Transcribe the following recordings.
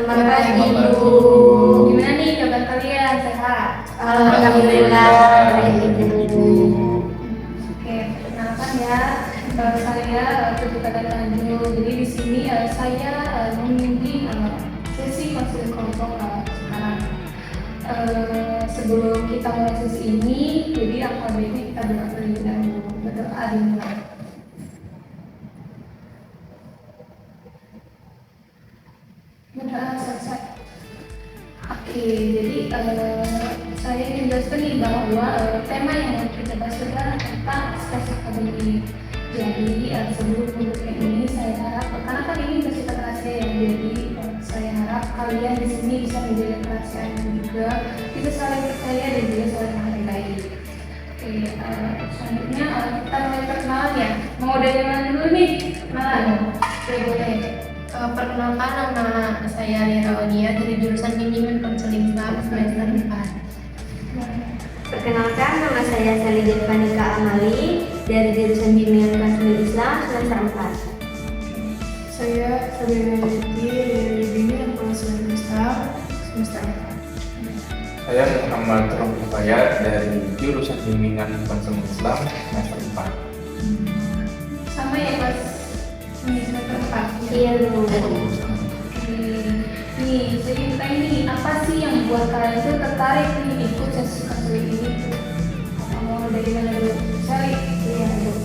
Selamat pagi Bu. Gimana nih kabar kalian? Sehat? Alhamdulillah baik Bu. Oke, perkenalkan ya. Saya Putri Tanju. Jadi di sini saya memimpin sesi konseling kelompok sekarang. Sebelum kita mulai sesi ini, jadi alfabetnya kita berdoa terlebih dahulu. Berdoa dimulai. Berdoa selesai. Oke, jadi saya ingin jelaskan nih bahwa tema yang mau kita bahas adalah tentang stres akademik. Jadi sebelum mulai ini saya harap karena kan ini bersifat rahasia ya, jadi saya harap kalian di sini bisa menjaga kerahasiaan dan juga bisa saling percaya dan juga saling menghargai. Oke, selanjutnya kita mulai perkenalan ya. Mau dari mana dulu nih? Kenalan. Oke, boleh. Perkenalkan, nama saya Lira Onia dari jurusan Manajemen Konseling Islam semester 4. Perkenalkan, nama saya Sally Jetvanika Amali dari jurusan Bimbingan Konseling Islam semester 4. Saya Sabrina Yati dari Bimbingan Konseling Islam semester 4. Saya Muhammad Rofi Fayat dari jurusan Bimbingan Konseling Islam semester 4. Sama ya Mas? Ini semester 4. Iya Bu. Nih, jadi kita ini apa sih yang buat kalian itu tertarik nih ikut sesi konseling ini? Mau dari mana dulu? Sally? Iya Bu.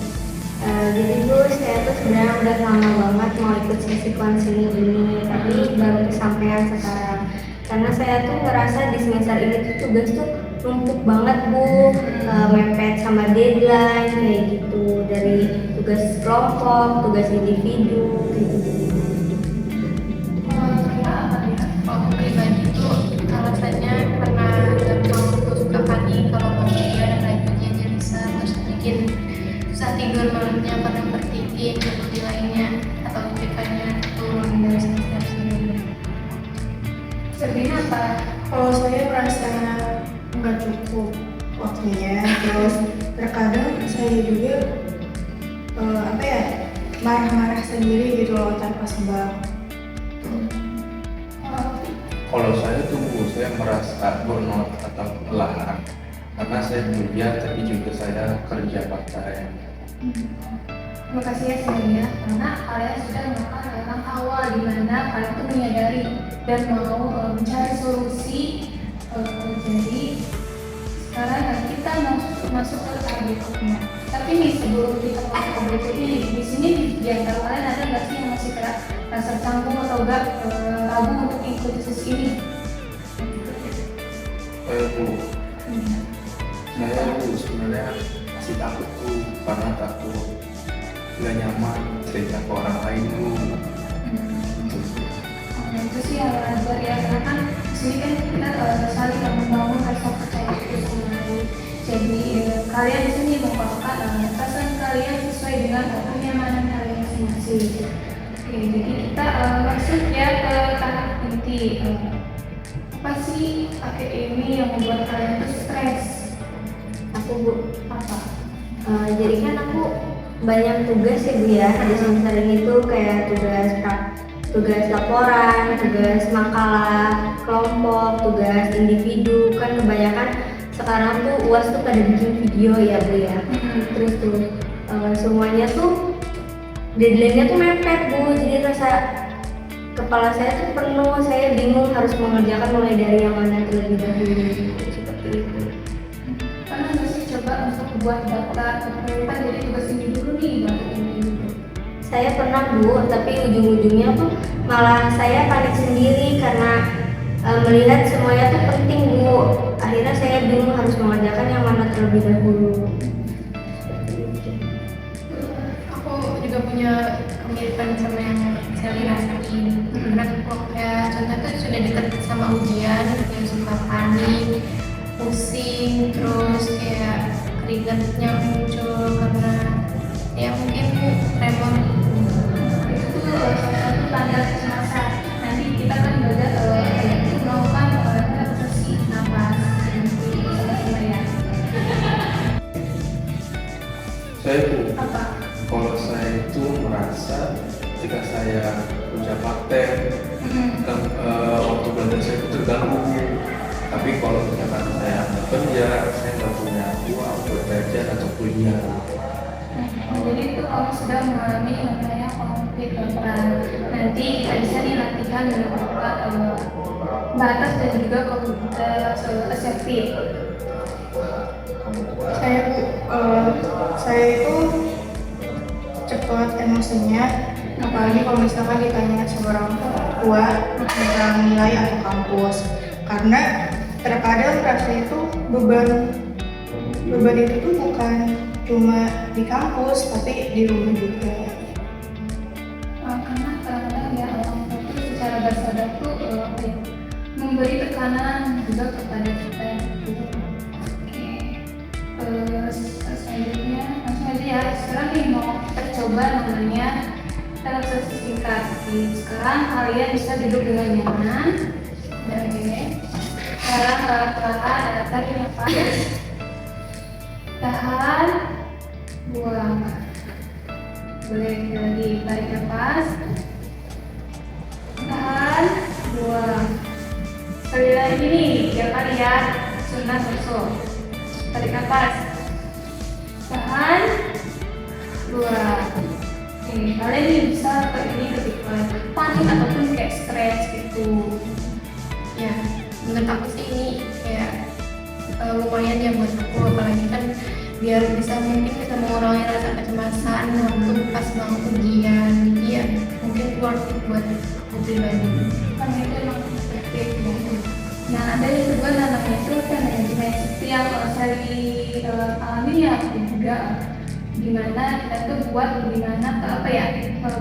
Jadi Bu, saya tuh sebenarnya udah lama banget mau ikut sesi konseling ini, tapi baru kesampaian sekarang. Karena saya tuh ngerasa di semester ini tuh tugas tuh numpuk banget Bu, mepet sama deadline kayak gitu, dari tugas kelompok, tugas individu gitu. Kalau pribadi itu alasannya karena gampang suka panik kalau mau kuliah dan lanjutnya aja bisa, terus bikin susah tidur malamnya karena overthinking nilainya atau IPK-nya turun dari semester sebelumnya. Sabrina apa? Kalau saya merasa nggak cukup waktunya, terus terkadang saya juga marah-marah sendiri gitu loh tanpa sebab. Kalau saya tuh saya merasa burnout atau kelelahan karena saya kuliah tapi juga saya kerja part time. Terima kasih ya Sabrina, karena kalian sudah melakukan langkah awal di mana kalian tuh menyadari dan mau mencari solusi. Jadi sekarang kita masuk ke targetnya. Tapi nih sebelum kita masuk ke target ini, di sini di antara kalian ada nggak sih yang masih rasa canggung atau enggak ragu untuk ikut sesi ini? Saya sebenarnya masih takut tuh karena takut nggak nyaman cerita ke orang lain tuh. Nah, itu sih yang wajar ya, karena kan di sini kan kita saling membangun rasa percaya diri sama lain. Jadi kalian di sini mengungkapkan perasaan kalian sesuai dengan kenyamanan kalian masing-masing. Oke, jadi kita masuk ya ke tahap inti. Apa sih paket ini yang membuat kalian tuh stres? Aku Bu, Apa? jadi kan aku banyak tugas ya Bu ya di semester ini tuh, kayak tugas laporan, tugas makalah kelompok, tugas individu. Kan kebanyakan sekarang tuh UAS tuh pada bikin video ya Bu ya. Terus tuh semuanya tuh deadline-nya tuh mepet Bu, jadi rasa kepala saya tuh penuh, saya bingung harus mengerjakan mulai dari yang mana terlebih dahulu, seperti itu. Pernah nggak sih coba untuk buat daftar prioritas, jadi tugas ini dulu nih, baru ini dulu? Saya pernah Bu, tapi ujung-ujungnya tuh malah saya panik sendiri karena melihat semuanya tuh penting Bu. Akhirnya saya bingung harus mengerjakan yang mana terlebih dahulu. Aku juga punya kemiripan sama yang saya rasain. Karena kayak contoh tuh sudah dekat sama ujian, kayak suka panik, pusing, terus kayak keringatnya muncul karena ya mungkin tremor. Itu salah satu tanda kecemasan. Nanti kita kan belajar melakukan relaksasi nafas sama ya. Saya tuh Apa? kalau saya itu merasa ketika saya kerja praktek kan belajar saya itu terganggu. Tapi kalau misalkan saya kerja, saya nggak punya uang buat jajan atau kuliah. Jadi itu kamu sudah mengalami namanya konflik peran. Nanti kita bisa latihan membuka batas dan juga komunitas asertif. Saya itu cepat emosinya, apalagi kalau misalkan ditanya sama orang tua tentang nilai atau kampus, karena terkadang rasa itu beban itu tuh bukan cuma di kampus tapi di rumah juga. Karena kadang-kadang ya orang tua itu secara bersadar tuh memberi tekanan juga kepada kita gitu. Selanjutnya langsung aja ya. Sekarang nih mau kita coba namanya relaksasi singkat. Sekarang kalian bisa duduk dengan nyaman. Oke. Sekarang perlahan tarik nafas. Tahan, buang. Boleh lagi tarik nafas. Tahan, buang. Sekali lagi nih, tiap kali ya. Sunnah susul. Tarik nafas. Tahan, buang. Oke, kalian nih bisa ketika panik ataupun kayak stres gitu. Ya, menurut aku sih ini kayak lumayan ya buat aku, apalagi kan biar mungkin bisa mengurangi rasa kecemasan waktu pas bangun ujian. Jadi ya mungkin worth it buat aku pribadi. Karena itu emang efektif ya. Nah, ada yang kedua namanya itu kan manajemen seperti yang saya alami ya juga, gimana kita tuh buat gimana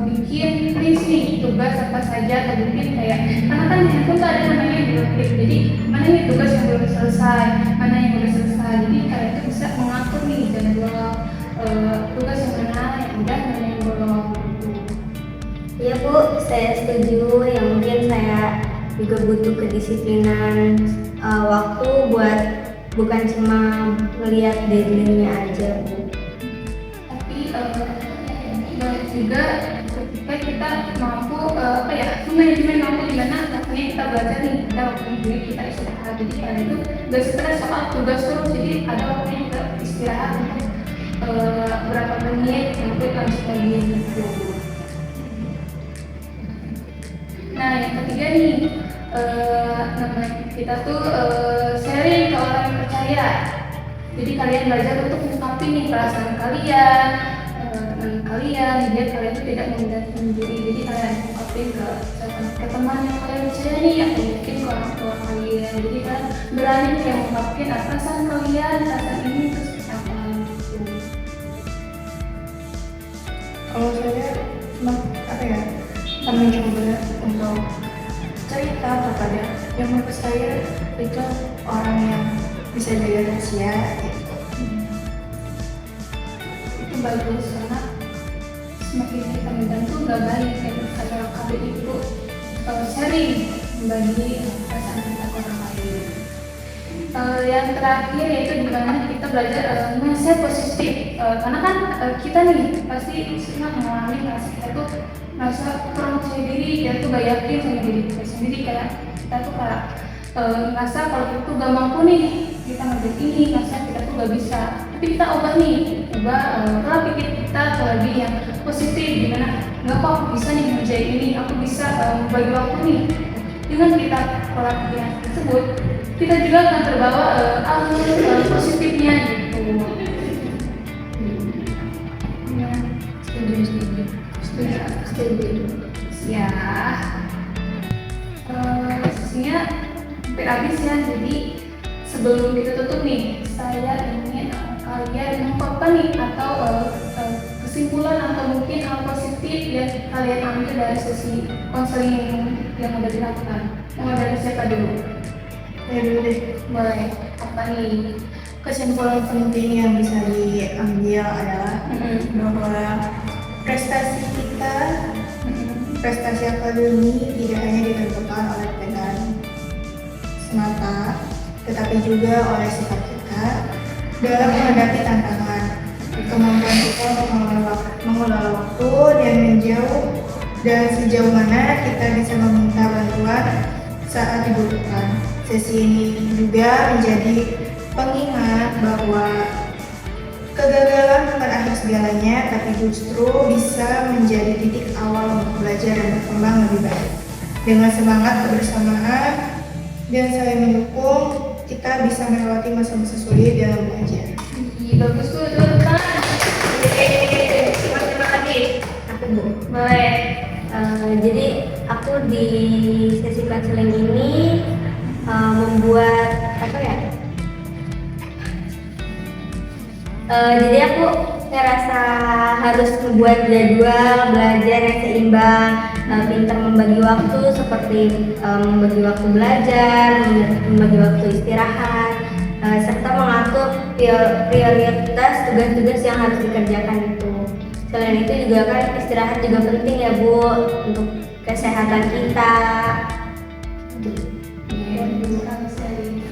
bikin list nih tugas apa saja, atau mungkin kayak karena kan di handphone tuh ada namanya bibliotek, jadi mana nih tugas yang belum selesai, mana yang udah selesai, jadi kalian tuh bisa mengatur nih jadwal tugas yang mana yang udah, mana yang belum gitu. Iya Bu, saya setuju. Yang mungkin saya juga butuh kedisiplinan waktu buat bukan cuma ngelihat deadline-nya aja Bu. Tapi baik juga ketika kita mampu manajemen waktu gimana akhirnya kita belajar nih, ada waktunya kita istirahat. Jadi kalian itu gak stres soal tugas terus, jadi ada waktunya kita istirahat untuk berapa menit untuk lanjut lagi gitu. Nah, yang ketiga nih, namanya kita tuh sharing ke orang yang percaya. Jadi kalian belajar untuk mengungkapin nih perasaan kalian, biar kalian tuh tidak memendam sendiri. Jadi kalian ungkapin ke teman yang kalian percaya nih, atau mungkin ke orang tua kalian. Jadi kalian berani kayak mengungkapin perasaan kalian, perasaan ini terus apa gitu. Kalau saya mencoba untuk cerita kepada yang menurut saya itu orang yang bisa jaga rahasia gitu. Itu bagus karena semakin kita membantu gak baik, kayak misalnya KB itu sharing, membagi perasaan kita ke orang lain. Yang terakhir yaitu gimana kita belajar mindset positif, karena kan kita nih pasti sering mengalami rasa kita tuh merasa kurang percaya diri, kita tuh gak yakin sama diri kita sendiri, kayak kita tuh kayak ngerasa kalau kita tuh gak mampu nih kita ngerjain ini, ngerasa kita tuh gak bisa. Tapi kita ubah pola pikir kita ke lebih yang positif, gimana nggak kok aku bisa nih ngerjain ini, aku bisa bagi waktu nih. Dengan kita pola pikir tersebut, kita juga akan terbawa arus positifnya gitu. Ya, setuju. Ya, sesinya hampir habis ya. Jadi sebelum kita tutup nih, saya ingin kalian mengungkapkan nih atau kesimpulan atau mungkin hal positif yang kalian ambil dari sesi konseling yang udah dilakukan. Mau dari siapa dulu? Ya dulu deh. Boleh. Apa nih? Kesimpulan penting yang bisa diambil adalah bahwa prestasi kita, prestasi akademi tidak hanya ditentukan oleh pegangan semata, tetapi juga oleh sifat kita dalam menghadapi tantangan, kemampuan kita untuk mengelola waktu dan sejauh mana kita bisa meminta bantuan saat dibutuhkan. Sesi ini juga menjadi pengingat bahwa kegagalan bukan akhir segalanya, tapi justru bisa menjadi titik awal untuk belajar dan berkembang lebih baik. Dengan semangat kebersamaan dan saling mendukung, kita bisa melewati masa-masa sulit dalam belajar. Bagus tuh teman-teman. Terima kasih. Aku Bu. Boleh. Jadi aku di sesi konseling ini membuat apa ya? Jadi aku ngerasa harus membuat jadwal belajar yang seimbang, pintar membagi waktu seperti membagi waktu belajar, membagi waktu istirahat, serta mengatur prioritas tugas-tugas yang harus dikerjakan itu. Selain itu juga kan istirahat juga penting ya Bu untuk kesehatan kita.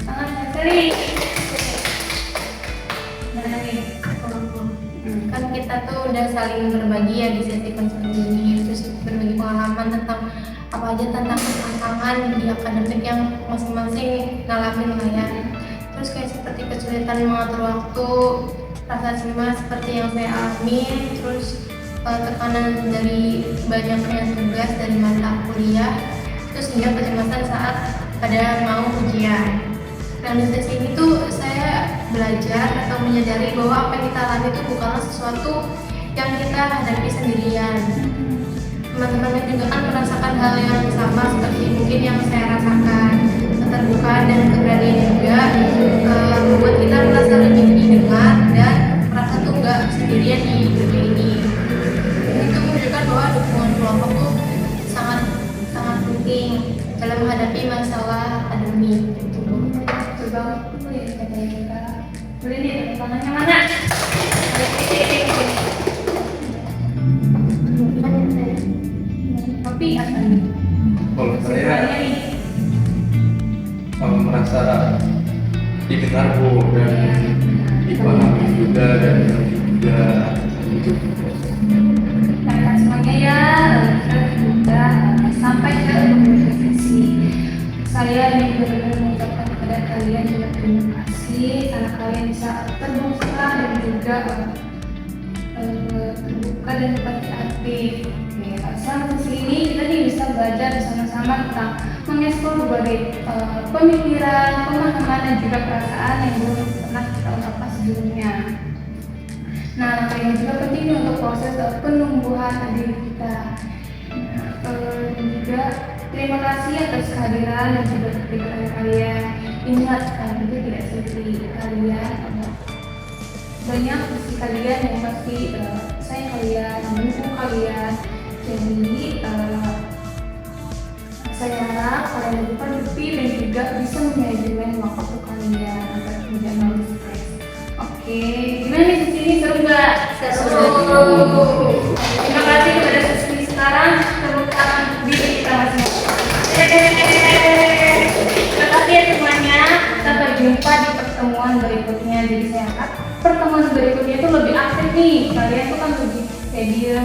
Sangat sekali. Mana nih? Kan kita tuh udah saling berbagi ya di sesi konseling ini, terus berbagi pengalaman tentang apa aja tentang tantangan di akademik yang masing-masing ngalamin lah ya. Terus kayak seperti kesulitan mengatur waktu, rasa cemas seperti yang saya alami, terus tekanan dari banyaknya tugas dari mata kuliah, terus hingga kecemasan saat pada mau ujian. Dan di sesi ini tuh saya belajar atau menyadari bahwa apa yang kita alami itu bukanlah sesuatu yang kita hadapi sendirian. Teman-teman juga kan merasakan hal yang sama seperti mungkin yang saya rasakan. Keterbukaan dan keberanian juga membuat kita merasa lebih didengar dan merasa tuh nggak sendirian di dunia ini. Itu menunjukkan bahwa dukungan kelompok tuh sangat penting dalam menghadapi masalah akademik. Banget tuh ya katanya kita. Boleh nih tangannya mana? Tapi apa nih? Kalau saya merasa didengar Bu dan dipahami juga dan juga Karena semuanya ya kita juga sampai ke organisasi. Saya ingin benar-benar mengucapkan kepada kalian juga terima kasih karena kalian bisa terbuka dan juga terbuka dan aktif. Selama di sini kita nih bisa belajar bersama-sama tentang mengeksplor berbagai pemikiran, pemahaman dan juga perasaan yang belum pernah kita ungkapkan sebelumnya. Nah, langkah ini juga penting untuk proses penumbuhan diri kita. Dan juga terima kasih atas kehadiran dan juga keterlibatan kalian. Ingat, kalian itu tidak seperti kalian. Banyak sisi kalian yang masih sayang kalian, mendukung kalian. Jadi saya harap kalian lebih produktif dan juga bisa manajemen waktu kalian agar tidak terlalu stres. Oke, gimana nih sesi ini, seru nggak? Seru. Terima kasih kepada sesi sekarang. Tepuk tangan diri kita masing-masing. Terima kasih ya semuanya. Sampai jumpa di pertemuan berikutnya. Jadi saya harap pertemuan berikutnya itu lebih aktif nih. Kalian tuh kan lebih kayak diam,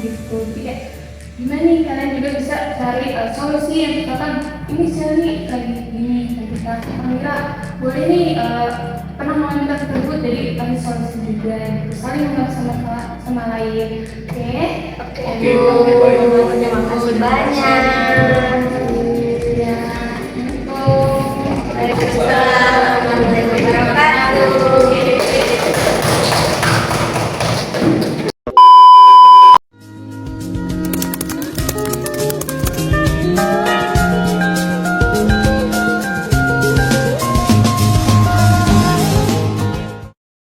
gitu. Ya, gimana nih kalian juga bisa cari solusi yang kita kan ini cari kayak gini kita kira boleh nih pernah mengalami tersebut jadi kami solusi juga gitu. Saling mengenal sama lain. Oke. Terima kasih banyak.